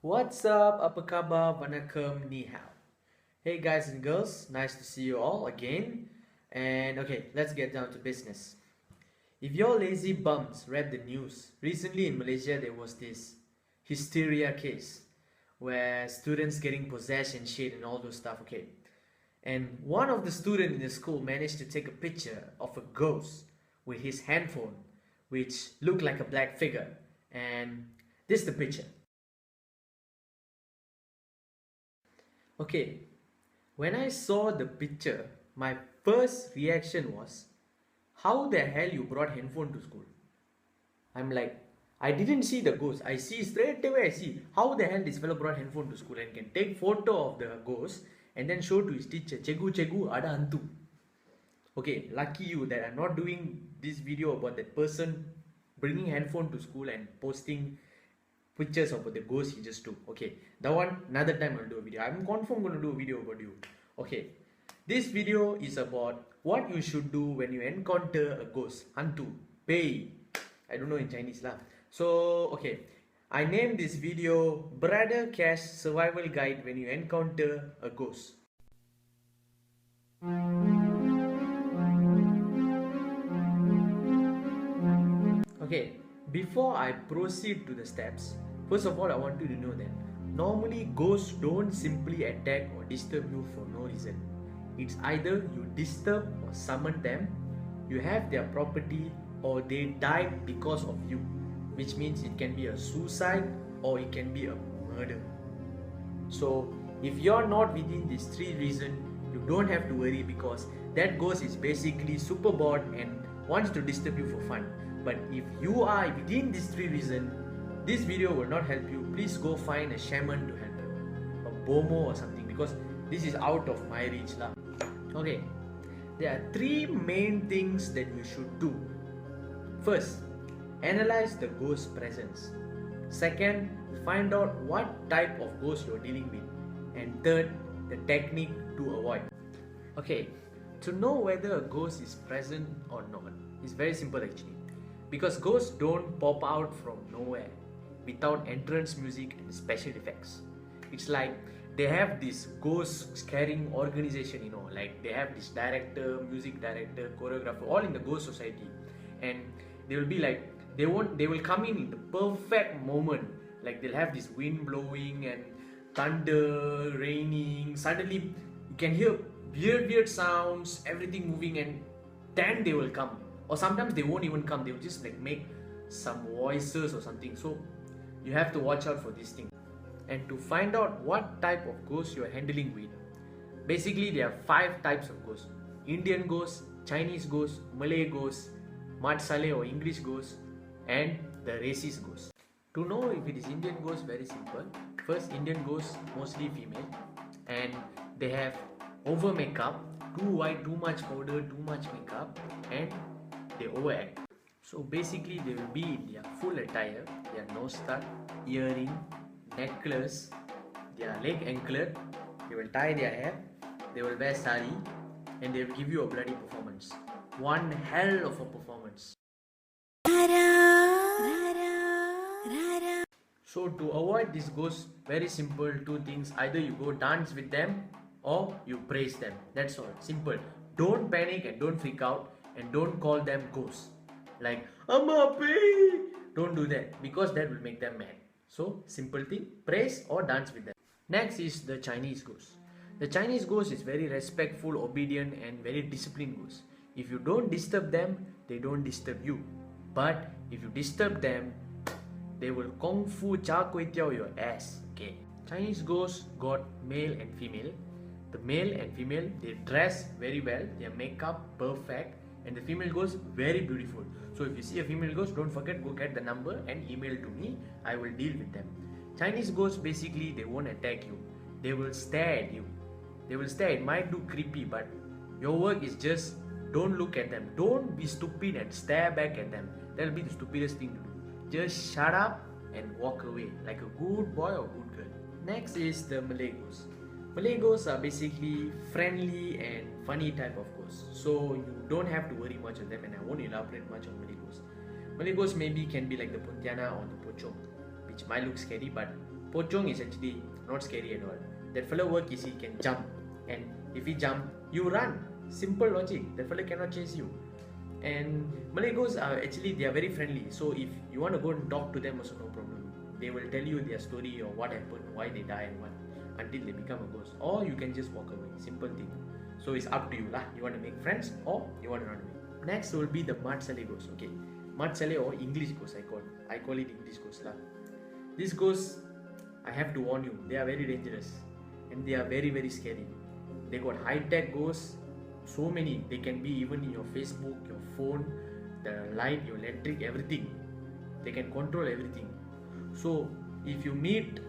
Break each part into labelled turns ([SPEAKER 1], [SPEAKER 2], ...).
[SPEAKER 1] What's up? Apa khabar? Vanakkam, ni hao. Hey guys and girls, nice to see you all again. And okay, let's get down to business. If your lazy bums read the news, recently in Malaysia there was this hysteria case where students getting possessed and shit and all those stuff, okay. And one of the students in the school managed to take a picture of a ghost with his handphone, which looked like a black figure. And this is the picture. Okay, when I saw the picture, my first reaction was, how the hell you brought handphone to school? I'm like, I didn't see the ghost. I see straight away, I see how the hell this fellow brought handphone to school and can take photo of the ghost and then show to his teacher, Chegu Chegu Ada Hantu. Okay, lucky you that I'm not doing this video about that person bringing handphone to school and posting pictures of the ghost he just took. Okay, that one another time I'll do a video. I'm confirm gonna do a video about you. Okay, this video is about what you should do when you encounter a ghost, hantu, pei. I don't know in Chinese lah. So okay, I named this video Brother Cash Survival Guide when you encounter a ghost. Okay, before I proceed to the steps, first of all I want you to know that normally ghosts don't simply attack or disturb you for no reason. It's either you disturb or summon them, you have their property, or they died because of you, which means it can be a suicide or it can be a murder. So if you're not within these three reasons, you don't have to worry because that ghost is basically super bored and wants to disturb you for fun. But if you are within these three reasons, this video will not help you. Please go find a shaman to help you, a bomo or something, because this is out of my reach lah. Okay, there are three main things that you should do. First, analyze the ghost presence. Second, find out what type of ghost you're dealing with. And third, the technique to avoid. Okay, to know whether a ghost is present or not is very simple actually. Because ghosts don't pop out from nowhere without entrance music and special effects. It's like they have this ghost scaring organization, you know, like they have this director, music director, choreographer, all in the ghost society. And they will be like, they will come in the perfect moment. Like they'll have this wind blowing and thunder, raining. Suddenly you can hear weird sounds, everything moving, and then they will come. Or sometimes they won't even come, they will just like make some voices or something. So you have to watch out for these things. And to find out what type of ghost you are handling with, basically there are 5 types of ghosts: Indian ghosts, Chinese ghosts, Malay ghosts, Mat Saleh or English ghosts, and the racist ghost. To know if it is Indian ghost, very simple. First, Indian ghosts mostly female, and they have over makeup, too white, too much powder, too much makeup, and they overact. So basically they will be in their full attire, their nose stud, earring, necklace, their leg anklet, they will tie their hair, they will wear sari, and they will give you a bloody performance. One hell of a performance. So to avoid this ghost, very simple, 2 things: either you go dance with them or you praise them. That's all, simple. Don't panic and don't freak out, and don't call them ghosts like Amapi. Don't do that because that will make them mad. So simple thing, praise or dance with them. Next is the Chinese ghost. The Chinese ghost is very respectful, obedient, and very disciplined ghost. If you don't disturb them, they don't disturb you. But if you disturb them, they will kung fu cha kway teow your ass. Okay. Chinese ghosts got male and female. The male and female, they dress very well, their makeup perfect, and the female ghost very beautiful. So if you see a female ghost, don't forget, go get the number and email to me. I will deal with them. Chinese ghosts, basically they won't attack you, they will stare at you. They will stare. It might look creepy, but your work is just don't look at them. Don't be stupid and stare back at them. That will be the stupidest thing to do. Just shut up and walk away like a good boy or good girl. Next is the Malay ghost. Malay ghosts are basically friendly and funny type of ghosts. ghosts. So you don't have to worry much on them, and I won't elaborate much on Malay ghosts. Malay ghosts maybe can be like the Pontiana or the Pocong, which might look scary, but Pocong is actually not scary at all. That fella work is he can jump, and if he jump, you run. Simple logic. That fella cannot chase you. And Malay ghosts are actually, they are very friendly. So if you want to go and talk to them, also no problem. They will tell you their story or what happened, why they died, and what, until they become a ghost. Or you can just walk away. Simple thing. So it's up to you lah. You want to make friends or you want to run away. Next will be the Mat Salleh ghost. Okay, Mat Salleh or English ghost. I call it English ghost lah. These ghosts, I have to warn you, they are very dangerous and they are very very scary. They got high tech ghosts. So many. They can be even in your Facebook, your phone, the light, your electric, everything. They can control everything. So if you meet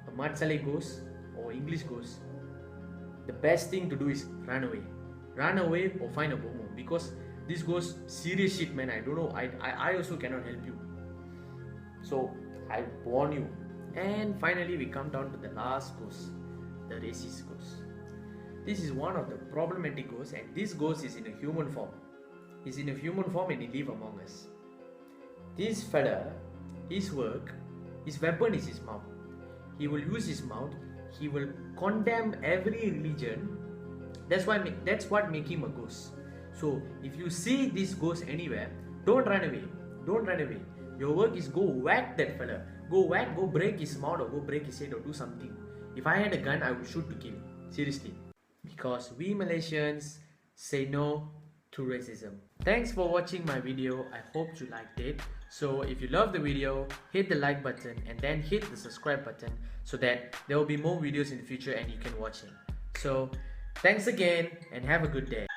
[SPEAKER 1] a Mat Salleh ghost or English ghost, the best thing to do is run away. Run away or find a bomo, because this ghost serious shit, man. I don't know. I also cannot help you. So I warn you. And finally we come down to the last ghost, the racist ghost. This is one of the problematic ghosts, and this ghost is in a human form. He's in a human form and he live among us. This fella, his work, his weapon is his mouth. He will use his mouth. He will condemn every religion. That's what make him a ghost. So if you see this ghost anywhere, don't run away. Don't run away. Your work is go whack that fella. Go whack, go break his mouth or go break his head or do something. If I had a gun, I would shoot to kill. Seriously. Because we Malaysians say no to racism. Thanks for watching my video. I hope you liked it. So if you love the video, hit the like button and then hit the subscribe button so that there will be more videos in the future and you can watch it. So thanks again and have a good day.